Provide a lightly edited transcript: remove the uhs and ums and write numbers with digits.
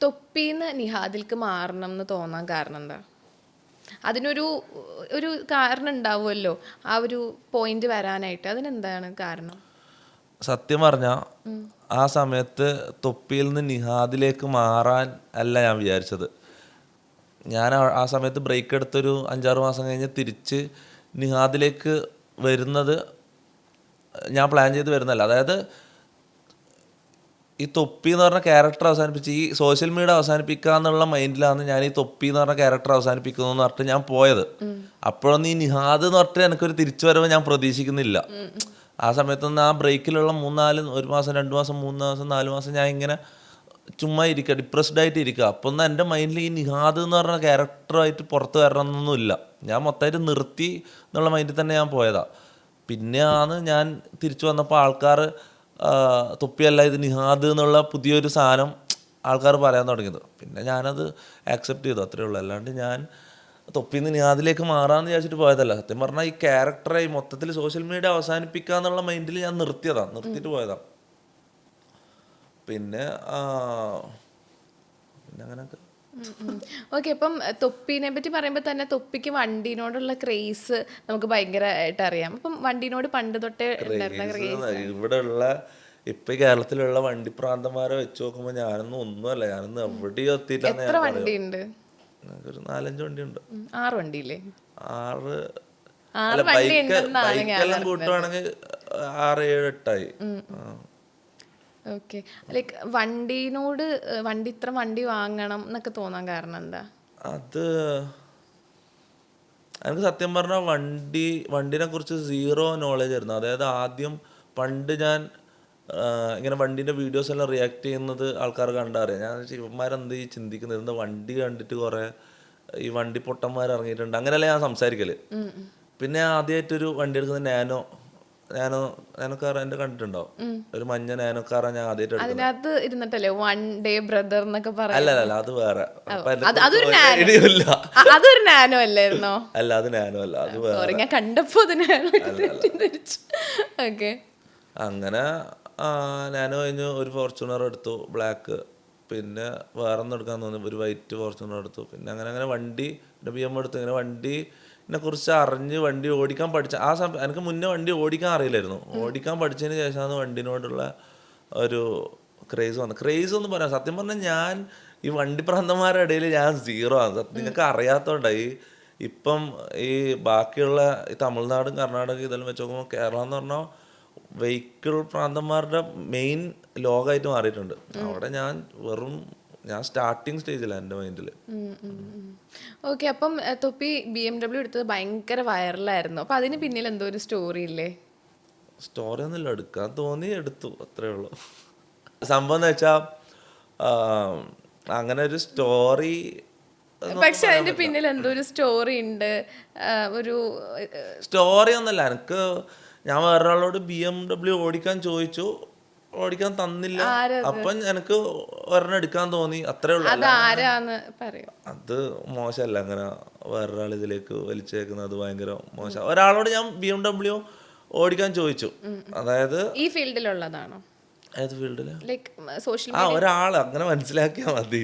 തൊപ്പിന്ന് നിഹാദിൽക്ക് മാറണം എന്ന് തോന്നാൻ കാരണം എന്താ? അതിനൊരു ഒരു കാരണം ഉണ്ടാവുമല്ലോ, ആ ഒരു പോയിന്റ് വരാനായിട്ട്. അതിനെന്താണ് കാരണം? സത്യം പറഞ്ഞാൽ ആ സമയത്ത് തൊപ്പിയിൽ നിന്ന് നിഹാദിലേക്ക് മാറാൻ അല്ല ഞാൻ വിചാരിച്ചത്. ഞാൻ ആ സമയത്ത് ബ്രേക്ക് എടുത്തൊരു 5-6 മാസം കഴിഞ്ഞ് തിരിച്ച് നിഹാദിലേക്ക് വരുന്നത് ഞാൻ പ്ലാൻ ചെയ്ത് വരുന്നല്ല. അതായത് ഈ തൊപ്പി എന്ന് പറഞ്ഞ ക്യാരക്ടർ അവസാനിപ്പിച്ച് ഈ സോഷ്യൽ മീഡിയ അവസാനിപ്പിക്കുക എന്നുള്ള മൈൻഡിലാണ് ഞാൻ ഈ തൊപ്പി എന്ന് പറഞ്ഞ ക്യാരക്ടർ അവസാനിപ്പിക്കുന്നു എന്ന് പറഞ്ഞിട്ട് ഞാൻ പോയത്. അപ്പോഴൊന്നും ഈ നിഹാദ് എന്ന് പറഞ്ഞിട്ട് എനിക്കൊരു തിരിച്ചു വരവ് ഞാൻ പ്രതീക്ഷിക്കുന്നില്ല. ആ സമയത്തൊന്നും ആ ബ്രേക്കിലുള്ള 1 മാസം 2 മാസം 3 മാസം 4 മാസം ഞാൻ ഇങ്ങനെ ചുമ്മാ ഇരിക്കുക, ഡിപ്രസ്ഡ് ആയിട്ട് ഇരിക്കുക. അപ്പോൾ ഒന്നും എൻ്റെ മൈൻഡിൽ ഈ നിഹാദ് എന്ന് പറഞ്ഞ ക്യാരക്ടറായിട്ട് പുറത്ത് വരണമെന്നൊന്നുമില്ല. ഞാൻ മൊത്തമായിട്ട് നിർത്തി എന്നുള്ള മൈൻഡിൽ തന്നെ ഞാൻ പോയതാണ്. പിന്നെയാണ് ഞാൻ തിരിച്ചു വന്നപ്പോൾ ആൾക്കാർ തൊപ്പിയല്ല ഇത് നിഹാദ് എന്നുള്ള പുതിയൊരു സാധനം ആൾക്കാർ പറയാൻ തുടങ്ങിയത്. പിന്നെ ഞാനത് ആക്സെപ്റ്റ് ചെയ്തു, അത്രയേ ഉള്ളൂ. അല്ലാണ്ട് ഞാൻ തൊപ്പിന്ന് നിഹാദിലേക്ക് മാറാമെന്ന് വിചാരിച്ചിട്ട് പോയതല്ല. സത്യം പറഞ്ഞാൽ ഈ ക്യാരക്ടറെ ഈ മൊത്തത്തിൽ സോഷ്യൽ മീഡിയ അവസാനിപ്പിക്കുക എന്നുള്ള മൈൻഡിൽ ഞാൻ നിർത്തിയിട്ട് പോയതാണ്. പിന്നെ അങ്ങനെയൊക്കെ. ഓക്കെ. അപ്പം തൊപ്പിനെ പറ്റി പറയുമ്പോൾ തന്നെ തൊപ്പിക്ക് വണ്ടീനോടുള്ള ക്രേസ് നമുക്ക് ഭയങ്കരമായിട്ട് അറിയാം. അപ്പം വണ്ടീനോട് പണ്ട് തൊട്ടേ ഇവിടെ ഉള്ള ഇപ്പൊ കേരളത്തിലുള്ള വണ്ടി പ്രാന്തന്മാരെ വെച്ച് നോക്കുമ്പോ ഞാനൊന്നും ഒന്നുമല്ല. ഞാനൊന്നും എവിടെയും എത്തിയിട്ടാണ്. എത്ര വണ്ടിയുണ്ട്? ഒരു 4-5 വണ്ടിയുണ്ട്. 6 വണ്ടിയില്ലേ? 6 ബൈക്കെല്ലാം കൂട്ടുവാണെങ്കിൽ 6-7-8 ആയി. ഓക്കെ. ലൈക്ക് വണ്ടി ഇത്ര വണ്ടി വാങ്ങണം എന്നൊക്കെ തോന്നാൻ കാരണം എന്താ? അത് എനിക്ക് സത്യം പറഞ്ഞാൽ വണ്ടിനെ കുറിച്ച് 0 നോളജ് ആയിരുന്നു. അതായത് ആദ്യം പണ്ട് ഞാൻ ഇങ്ങനെ വണ്ടീൻ്റെ വീഡിയോസ് എല്ലാം റിയാക്ട് ചെയ്യുന്നത് ആൾക്കാർ കണ്ടറിയാം. ഞാൻ ഇവന്മാരെന്ത് ഈ ചിന്തിക്കുന്നത്, എന്താ വണ്ടി കണ്ടിട്ട് കുറേ ഈ വണ്ടി പൊട്ടന്മാർ ഇറങ്ങിയിട്ടുണ്ട്, അങ്ങനെയല്ല ഞാൻ സംസാരിക്കല്. പിന്നെ ആദ്യമായിട്ടൊരു വണ്ടി എടുക്കുന്നത് നാനോ കാർ എൻ്റെ കണ്ടിട്ടുണ്ടാവും. ഒരു മഞ്ഞ നാനോ കാറാണ് ഞാൻ ആദ്യമായിട്ട് എടുക്കുന്നത്. അതിനകത്ത് ഇരുന്നിട്ടല്ലേ വൺ ഡേ ബ്രദർ എന്നൊക്കെ പറയാം? അല്ല അത് വേറെ. അതൊരു നാനോ അല്ലായിരുന്നോ? അല്ല അത് നാനോ അല്ല, അത് വേറെ. ഞാൻ കണ്ടപ്പോ ഓക്കെ. അങ്ങനെ നാനോ കഴിഞ്ഞ് ഒരു ഫോർച്യൂണർ എടുത്തു, ബ്ലാക്ക്. പിന്നെ വേറെ ഒന്നും എടുക്കാൻ തോന്നി, ഒരു വൈറ്റ് ഫോർച്യൂണർ എടുത്തു. പിന്നെ അങ്ങനെ വണ്ടി BM എടുത്തു. ഇങ്ങനെ വണ്ടിനെ കുറിച്ച് അറിഞ്ഞ് വണ്ടി ഓടിക്കാൻ പഠിച്ച ആ സമയം എനിക്ക് മുന്നേ വണ്ടി ഓടിക്കാൻ അറിയില്ലായിരുന്നു. ഓടിക്കാൻ പഠിച്ചതിന് ശേഷമാണ് വണ്ടിനോടുള്ള ഒരു ക്രേസ് വന്നത്. ക്രേസ് എന്ന് പറയാം, സത്യം പറഞ്ഞാൽ ഞാൻ ഈ വണ്ടി പ്രാന്തന്മാരുടെ ഇടയിൽ ഞാൻ 0 ആണ്. നിങ്ങൾക്ക് അറിയാത്തതുകൊണ്ടായി. ഇപ്പം ഈ ബാക്കിയുള്ള ഈ തമിഴ്നാടും കർണാടക ഇതെല്ലാം വെച്ച് നോക്കുമ്പോൾ കേരളം എന്ന് പറഞ്ഞാൽ വെഹിക്കിൾ പ്രാന്തന്മാരുടെ മെയിൻ ലോകമായിട്ട് മാറിയിട്ടുണ്ട്. അവിടെ ഞാൻ സ്റ്റാർട്ടിങ് സ്റ്റേജിലാണ് എൻ്റെ മൈൻഡിൽ. ഓക്കെ. അപ്പം തൊപ്പി BMW എടുത്തത് ഭയങ്കര വൈറലായിരുന്നു. അപ്പം അതിന് പിന്നിൽ എന്തോ ഒരു സ്റ്റോറി ഇല്ലേ? സ്റ്റോറി ഒന്നുമില്ല, എടുക്കാൻ തോന്നി എടുത്തു, അത്രേ ഉള്ളൂ. സംഭവം എന്ന് വെച്ചാൽ അങ്ങനെ ഒരു സ്റ്റോറി, പക്ഷെ അതിന്റെ പിന്നിൽ എന്തോ ഒരു സ്റ്റോറി ഉണ്ട്. ഒരു സ്റ്റോറി ഒന്നല്ല. എനിക്ക് ഞാൻ വേറൊരാളോട് BMW ഓടിക്കാൻ ചോദിച്ചു, ഓടിക്കാൻ തന്നില്ല. അപ്പം എനിക്ക് ഒരെണ്ണം എടുക്കാൻ തോന്നി, അത്രേ ഉള്ളൂ. അത് മോശമല്ല, അങ്ങനെ വേറൊരാൾ ഇതിലേക്ക് വലിച്ചേക്കുന്നത് ഭയങ്കര മോശം. ഒരാളോട് ഞാൻ BMW ഓടിക്കാൻ ചോദിച്ചു. അതായത് ഈ ഫീൽഡിലുള്ളതാണോ? ഏത് ഫീൽഡില്? ഒരാൾ അങ്ങനെ മനസ്സിലാക്കിയാൽ മതി.